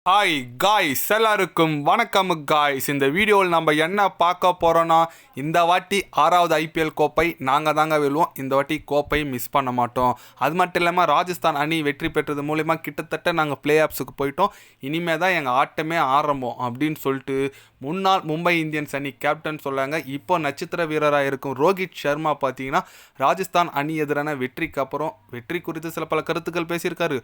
Hi guys, எல்லாருக்கும் வணக்கம் guys. இந்த வீடியோவில் நம்ம என்ன பார்க்க போகிறோன்னா, இந்த வாட்டி 6வது ஐபிஎல் கோப்பை நாங்கள் தாங்க வெல்லுவோம். இந்த வாட்டி கோப்பை மிஸ் பண்ண மாட்டோம். அது மட்டும் இல்லாமல் ராஜஸ்தான் அணி வெற்றி பெற்றது மூலிமா கிட்டத்தட்ட நாங்கள் பிளே ஆஃப்ஸுக்கு போயிட்டோம். இனிமேல் தான் எங்கள் ஆட்டமே ஆரம்பம் அப்படின்னு சொல்லிட்டு முன்னாள் மும்பை இந்தியன்ஸ் அணி கேப்டன் சொல்லாங்க. இப்போ நட்சத்திர வீரராக இருக்கும் ரோஹித் சர்மா பார்த்தீங்கன்னா ராஜஸ்தான் அணி எதிரான வெற்றிக்கு அப்புறம் வெற்றி குறித்து சில பல கருத்துக்கள் பேசியிருக்காரு.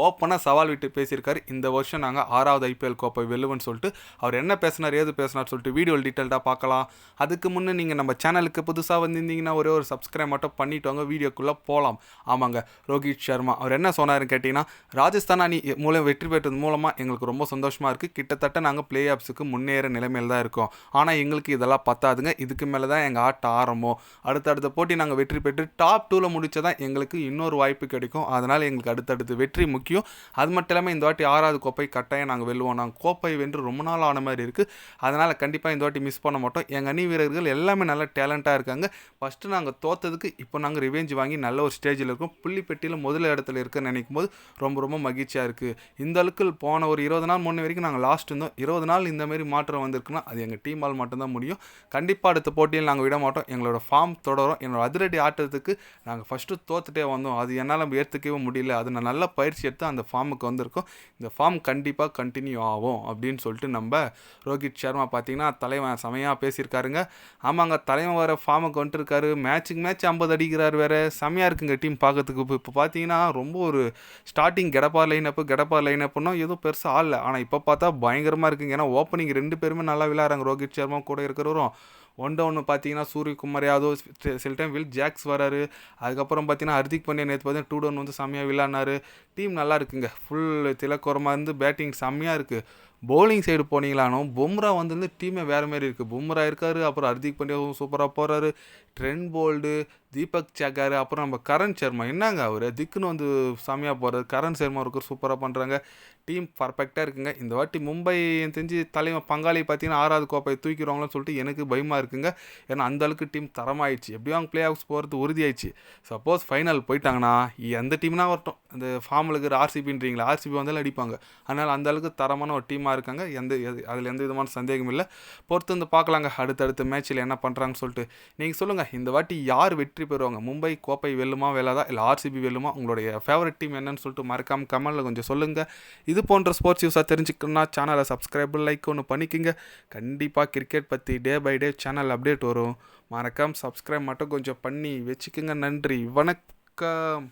ஓப்பனாக சவால் விட்டு பேசியிருக்காரு. இந்த வருஷம் நாங்கள் 6வது ஐபிஎல் கோப்பை வெல்லுவன்னு சொல்லிட்டு அவர் என்ன பேசினார், ஏது பேசினார் சொல்லிட்டு வீடியோவில் டீட்டெயில்டாக பார்க்கலாம். அதுக்கு முன்னே நீங்கள் நம்ம சேனலுக்கு புதுசாக வந்திருந்தீங்கன்னா ஒரே ஒரு சப்ஸ்கிரைப் மட்டும் பண்ணிட்டு வாங்க, வீடியோக்குள்ளே போகலாம். ஆமாங்க, ரோஹித் சர்மா அவர் என்ன சொன்னார்னு கேட்டிங்கன்னா, ராஜஸ்தான் அணி மூலம் வெற்றி பெற்றது மூலமாக எங்களுக்கு ரொம்ப சந்தோஷமாக இருக்குது. கிட்டத்தட்ட நாங்கள் பிளே ஆஃப்ஸுக்கு முன்னேற நிலைமையில் தான் இருக்கோம். ஆனால் எங்களுக்கு இதெல்லாம் பத்தாதுங்க. இதுக்கு மேலே தான் எங்கள் ஆட்டம் ஆரம்பம். அடுத்தடுத்த போட்டி நாங்கள் வெற்றி பெற்று டாப் 2ல் முடிச்சதான் எங்களுக்கு இன்னொரு வாய்ப்பு கிடைக்கும். அதனால் எங்களுக்கு அடுத்தடுத்து வெற்றி முக்கியம். அது மட்டும் இல்லாமல் இந்த வாட்டி 6வது கோப்பை கட்டாயம் நாங்கள் வெல்லுவோம். நாங்கள் கோப்பை வென்று ரொம்ப நாள் ஆன மாதிரி இருக்குது. அதனால் கண்டிப்பாக இந்த வாட்டி மிஸ் பண்ண மாட்டோம். எங்கள் அணி வீரர்கள் எல்லாமே நல்ல டேலண்ட்டாக இருக்காங்க. ஃபஸ்ட்டு நாங்கள் தோற்றதுக்கு இப்போ நாங்கள் ரிவெஞ்ச் வாங்கி நல்ல ஒரு ஸ்டேஜில் இருக்கோம். புள்ளிப்பெட்டியில் முதல் இடத்துல இருக்குன்னு நினைக்கும் போது ரொம்ப ரொம்ப மகிழ்ச்சியாக இருக்குது. இந்த அளவுக்கு போன ஒரு 20 நாள் முன்னே வரைக்கும் நாங்கள் லாஸ்ட் இருந்தோம். 20 நாள் இந்தமாரி மாற்றம் வந்திருக்குன்னா அது எங்கள் டீமால் மட்டும்தான் முடியும். கண்டிப்பாக அடுத்த போட்டியில் நாங்கள் விட மாட்டோம். எங்களோட ஃபார்ம் தொடரும். என்னோட அதிரடி ஆட்டத்துக்கு நாங்கள் ஃபஸ்ட்டு தோத்துட்டே வந்தோம். அது என்னால் ஏற்றுக்கவே முடியல. அது நான் நல்ல பயிற்சி எடுத்து அந்த ஃபார்முக்கு வந்திருக்கோம். இந்த ஃபார்ம் கண்டிப்பாக கண்டினியூ ஆகும் அப்படின்னு சொல்லிட்டு நம்ம ரோஹித் சர்மா பார்த்தீங்கன்னா தலைவன் செமையாக பேசியிருக்காருங்க. ஆமாங்க, தலைவன் வர ஃபார்முக்கு வந்துட்டுருக்காரு. மேட்சுக்கு மேட்ச் 50 அடிக்கிறார் வேறு. செமையாக இருக்குங்க டீம் பார்க்கறதுக்கு. இப்போ பார்த்தீங்கன்னா ரொம்ப ஒரு ஸ்டார்டிங் கெடப்பார் லைனப்புன்னா எதுவும் பெருசாக ஆடல. ஆனால் இப்போ பார்த்தா பயங்கரமாக இருக்குங்க. ஏன்னா ஓப்பனிங் 2 பேருமே நல்லா விளையாடுறாங்க. ரோஹித் சர்மா கூட இருக்கிறவரும் ஒன்று பார்த்தீங்கன்னா சூரியகுமார் யாதவ், சில டைம் வில் ஜாக்ஸ் வராரு. அதுக்கப்புறம் பார்த்தீங்கன்னா ஹர்திக் பாண்டியா நேற்று பார்த்தீங்கன்னா 2 டவுன் வந்து செம்மையாக விளையாடினாரு. டீம் நல்லா இருக்குங்க. ஃபுல் திலக்கோரமாக இருந்து பேட்டிங் செம்மையாக இருக்குது. பவுலிங் சைடு போனீங்களானும் பும்ரா வந்து டீமே வேறு மாரி இருக்குது. பும்ரா இருக்கார், அப்புறம் ஹர்திக் பாண்டியாவும் சூப்பராக போகிறாரு. ட்ரெண்ட் போல்டு, தீபக் சகார், அப்புறம் நம்ம கரண் சர்மா என்னங்க அவர் திக்குன்னு வந்து செம்மையாக போகிறாரு. கரண் சர்மா இருக்கிற சூப்பராக பண்ணுறாங்க. டீம் பர்ஃபெக்டாக இருக்குங்க. இந்த வாட்டி மும்பை தெரிஞ்சு தலைவன் பங்காளி பார்த்தீங்கன்னா 6வது கோப்பை தூக்கிடுவாங்கன்னு சொல்லிட்டு எனக்கு பயமாக இருக்குங்க. ஏன்னா அந்தளவுக்கு டீம் தரமாயிடுச்சு. எப்படியும் அவங்க பிளே ஆஃப்ஸ் போகிறது உறுதியாயிடுச்சு. சப்போஸ் ஃபைனல் போயிட்டாங்கன்னா எந்த டீம்னா வரட்டும், அந்த ஃபார்மில் இருக்கிற ஆர்சிபின்றீங்களா, ஆர்சிபி வந்தாலும் அடிப்பாங்க. அதனால் அந்தளவுக்கு தரமான ஒரு டீமாக இருக்காங்க. அதில் எந்த விதமான சந்தேகமும் இல்லை. பொறுத்து வந்து பார்க்கலாங்க அடுத்தடுத்த மேட்ச்சில் என்ன பண்ணுறாங்கன்னு சொல்லிட்டு. நீங்கள் சொல்லுங்கள், இந்த வாட்டி யார் வெற்றி பெறுவாங்க? மும்பை கோப்பை வெல்லுமா வெல்லாதா, இல்லை ஆர்சிபி வெல்லுமா? உங்களுடைய ஃபேவரட் டீம் என்னன்னு சொல்லிட்டு மறக்காமல் கமெண்ட்டில் கொஞ்சம் சொல்லுங்கள். இது போன்ற ஸ்போர்ட்ஸ் நியூஸாக தெரிஞ்சுக்கணும்னா சேனலை சப்ஸ்கிரைப் லைக் ஒன்று பண்ணிக்கோங்க. கண்டிப்பாக கிரிக்கெட் பற்றி day by day channel update வரும். மறக்காமல் சப்ஸ்கிரைப் மட்டும் கொஞ்சம் பண்ணி வச்சுக்கோங்க. நன்றி, வணக்கம்.